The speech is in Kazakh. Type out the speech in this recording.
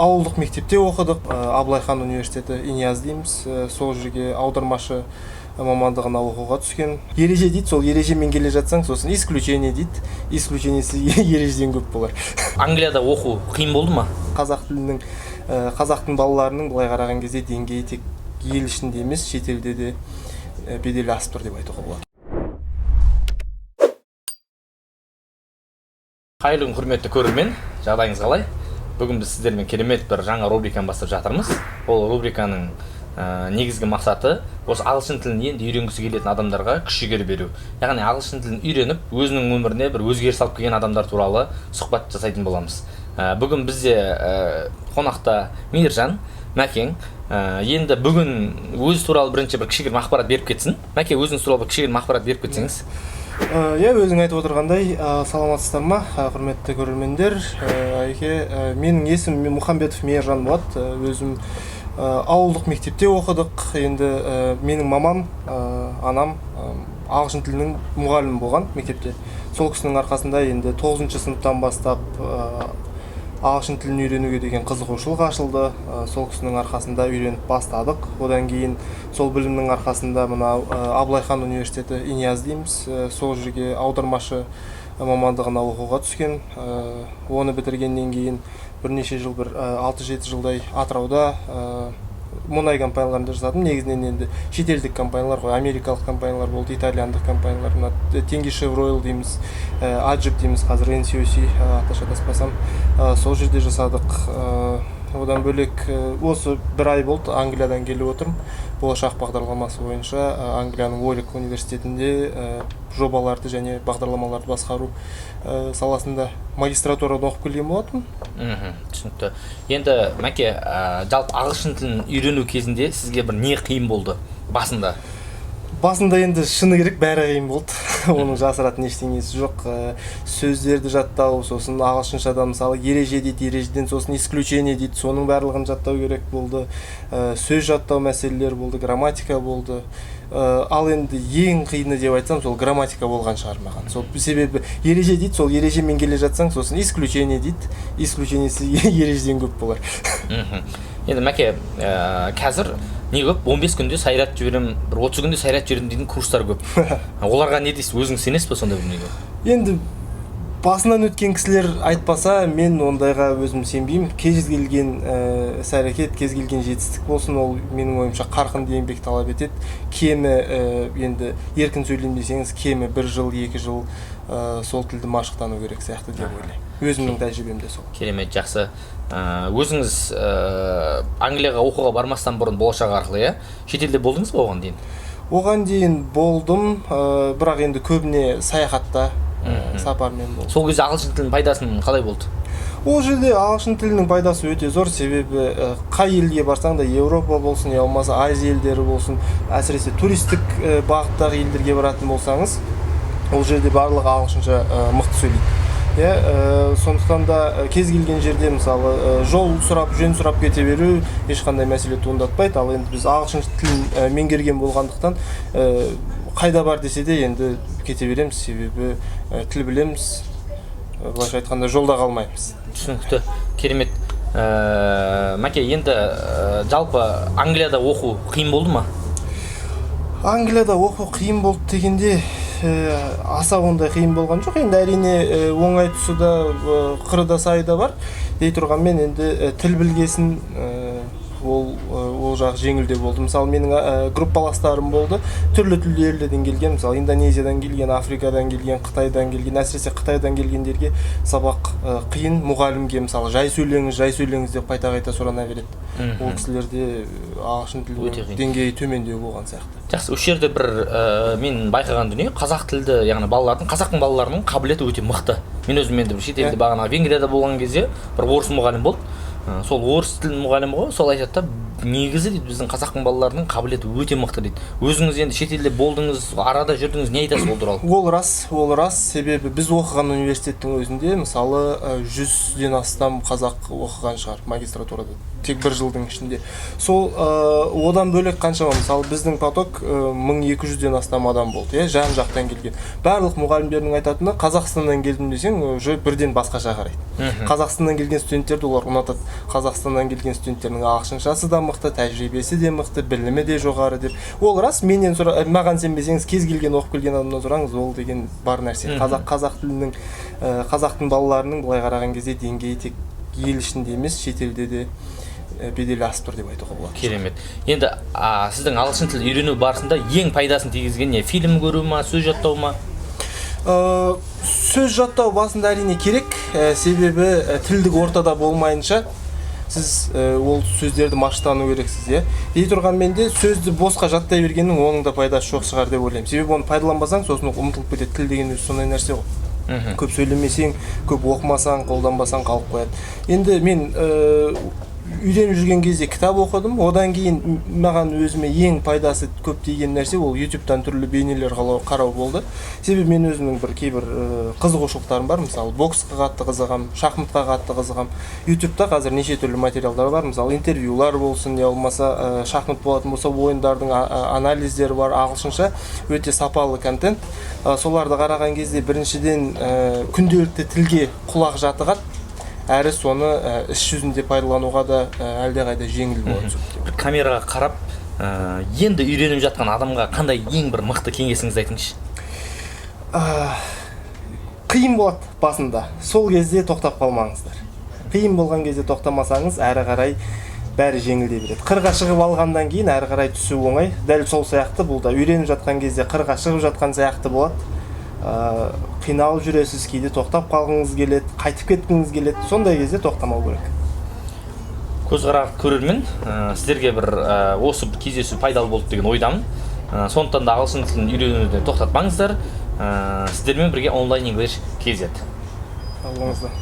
Ауылдық мектепте оқыдық. Ағылшынның университеті Инияз дейміз. Сол жерге аудармашы мамандығына оқуға түскен. Ереже дейді, сол ережемен келе жатсаң, сосын исключение дейді. Исключениесі ережеден көп болар. Англияда оқу қиын болды ма? Қазақтың балаларының былай қараған кезде деңгейі тек ел ішінде емес, шетелде де беделі асып тұр деп айтуға болады. Қайырлы күн, құрметті көрермен, жағдайыңыз қалай? Бүгін біз сіздермен керемет бір жаңа рубриканы бастап жатырмыз. Ол рубриканың негізгі мақсаты осы ағылшын тілін енді үйренгісі келетін адамдарға күш-жігер беру. Яғни ағылшын тілін үйреніп, өзінің өміріне бір өзгеріс алып келген адамдар туралы сұхбат жасайтын боламыз. Бүгін бізде қонақта Мейіржан, Мәкең. Енді бүгін өзі туралы бірінші бір кішігірім ақпарат беріп кетсін. Мәке, өзіңіз туралы бір кішігірім ақпарат беріп кетсеңіз. Өзің айтып отырғандай, саламатсыздар ма, құрметті көрермендер. Менің есімім Мұхамбетов Мейіржан болады. Өзім ауылдық мектепте оқыдық. Енді менің мамам, анам ағылшын тілінің мұғалімі болған мектепте. Сол кісінің арқасында енді 9-шы сыныптан бастап ағылшын тілін үйренуге деген қызығушылық ашылды. Сол кісінің арқасында үйреніп бастадық. Одан кейін сол білімнің арқасында мына Ағылшынның университеті Инияз дейміз. Сол жерге аудармашы мамандығына оқуға түскен. Оны бітіргеннен кейін бірнеше жыл, 6-7 жылдай Атырауда мұнай компанияларында жасадым. Негізінен енді шетелдік компаниялар ғой, америкалық компаниялар болды, итальяндық компаниялар. Теңге Шевройл дейміз, Аджип дейміз, қазір NCOC аташа таспасам. Сол жерде жасадық. Одан бөлек осы бір ай болды, Англиядан келіп отырмын. Болашақ бағдарламасы бойынша Англияның Уорик университетінде жобаларды және бағдарламаларды басқару саласында магистратурада оқып келген болатын. Түсінікті. Енді Мәке, жалпы ағылшын тілін үйрену кезінде сізге бір не қиын болды басында? Басында енді шыны керек бәрі қиын болды. Оның жасыратын ештеңесі жоқ. Сөздерді жаттау, сосын ағылшыншадан мысалы ереже дейді, ережеден сосын исключение дейді, соның барлығын жаттау керек болды. Сөз жаттау мәселелері болды, грамматика болды. Ал енді ең қиыны деп айтсам, сол грамматика болған шығар маған. Сол себебі ереже дейді, сол ережемен келе жатсаң, сосын исключение дейді. Исключениесі ережеден көп болар. Енді Мәке, қазір не көп? 15 күнде сайрат жіберем, 30 күнде сайрат жіберем дейтін курстар көп. Оларға не дейсіз? Өзіңіз сенесіз бе сонда бірнеге? Енді басынан өткен кісілер айтпаса, мен ондайға өзім сенбеймін. Кез келген іс-әрекет, кез келген жетістік болсын, ол менің ойымша қарқынды еңбек талап етеді. Кемі енді еркін сөйлеймін десеңіз, кемі 1 жыл, 2 жыл сол тілді машықтану керек сияқты деп ойлаймын. Өзімнің тәжірибемде сол. Керемет, жақсы. Өзіңіз Англияға оқуға бармастан бұрын болашақ арқылы, шетелде болдыңыз ба оған дейін? Оған дейін болдым, бірақ енді көбіне саяхатта, сапармен болдым. Сол кезде ағылшын тілінің пайдасын қалай болды? Ол жерде ағылшын тілінің пайдасы өте зор, себебі қай елге барсаң да, Еуропа болсын, я болмаса Азия елдері болсын, әсіресе туристік бағыттағы елдерге баратын болсаңыз, ол жерде барлығы ағылшынша мықты сөйлейді. Сондықтан да кез келген жерде мысалы жол сұрап, жөн сұрап кете беру ешқандай мәселе туындатпайды. Ал енді біз ағылшын тілін меңгерген болғандықтан қайда бар десе де енді кете береміз, себебі тіл білеміз. Былайша айтқанда жолда қалмаймыз. Түсінікті, керемет. Мәке, енді жалпы Англияда оқу қиын болды ма? Англияда оқу қиын болды дегенде аса ондай қиын болған жоқ. Енді әрине оңай тұсы да, қыры да сайы да бар. Дей тұрғанмен енді тіл білгесін ол жақ жеңілде болды. Мысалы менің группаластарым болды, түрлі елдерден келген, мысалы Индонезиядан келген, Африкадан келген, Қытайдан келген, әсіресе Қытайдан келгендерге сабақ қиын. Мұғалімге мысалы жай сөйлеңіз деп қайта сұрана береді. Ол кісілерде ағылшын тілінің деңгейі төмендеу болған сияқты. Жақсы, осы жерде бір мен байқаған дүние, қазақ тілді, яғни қазақтың балаларының қабілеті өте мықты. Мен өзім енді шетелде бағана Венгрияда болған кезде бір орыс мұғалім болды. Сол орыс тілін мұғалімі ғой, сол айтады да, негізі дейді, біздің қазақтың балаларының қабілеті өте мықты дейді. Өзіңіз енді шетелде болдыңыз, арада жүрдіңіз, не айтасыз ол туралы? Ол рас, себебі біз оқыған университеттің өзінде мысалы 100-ден астам қазақ оқыған шығар магистратурада, тек 1 жылдың ішінде. Сол одан бөлек қаншама, мысалы біздің поток 1200-ден астам адам болды, жан жақтан келген. Барлық мұғалімдердің айтатыны, Қазақстаннан келдім десең, бірден басқаша қарайды. Қазақстаннан келген студенттерді олар ұнатады. Қазақстаннан келген студенттердің ағылшыншасы да мықты, тәжірибесі де мықты, білімі де жоғары деп. Ол рас, менен маған сенбесеңіз кез келген оқып келген адамнан сұраңыз, ол деген бар нәрсе. Қазақтың балаларының былай қараған кезде деңгейі тек ел ішінде емес, шетелде де беделі асып тұр деп айтуға болады. Керемет. Енді сіздің ағылшын тілін үйрену барысында ең пайдасын тигізген не? Фильм көру ма, сөз жаттау ма? Сөз жаттау басында әрине керек, себебі тілдік ортада болмайынша сіз ол сөздерді машықтану керексіз, иә. Дей тұрғанмен де сөзді босқа жаттай бергеннің оның да пайдасы жоқ шығар деп ойлаймын. Себебі оны пайдаланбасаң, сосын ұмытылып кетеді. Тіл деген өзі сондай нәрсе ғой. Көп сөйлемесең, көп оқымасаң, қолданбасаң қалып қояды. Енді мен үйреніп жүрген кезде кітап оқыдым. Одан кейін маған өзіме ең пайдасы көп тиген нәрсе ол YouTube-тан түрлі бейнелер қарау болды. Себебі мен өзімнің кейбір қызығушылықтарым бар. Мысалы, боксқа қатты қызығам, шахматқа қатты қызығам. YouTube-та қазір неше түрлі материалдар бар. Мысалы, интервьюлар болсын, не болмаса шахмат болатын болса, ойындардың анализдері бар, ағылшынша өте сапалы контент. Соларды қараған кезде біріншіден күнделікті тілге құлақ жатығады. Әрі соны іс жүзінде пайдалануға да әлдеқайда жеңіл болады. Бір камераға қарап, енді үйреніп жатқан адамға қандай ең бір мықты кеңесіңізді айтыңызшы? Қиын болады басында. Сол кезде тоқтап қалмаңыздар. Қиын болған кезде тоқтамасаңыз, әрі қарай бәрі жеңілдей береді. Қырға шығып алғаннан кейін әрі қарай түсу оңай. Дәл сол сияқты бұл да үйреніп жатқан кезде қырға шығып жатқан сияқты болады. Қиналып жүресіз, кейде тоқтап қалғыңыз келеді, қайтып кеткіңіз келеді. Сондай кезде тоқтамау керек. Көзқарас көрермен, сіздерге бір осы кездесу пайдалы болды деген ойдамын. Сондықтан да ағылшын тілін үйренуден тоқтатпаңыздар. Сіздермен бірге онлайн English KZ. Алыңызда.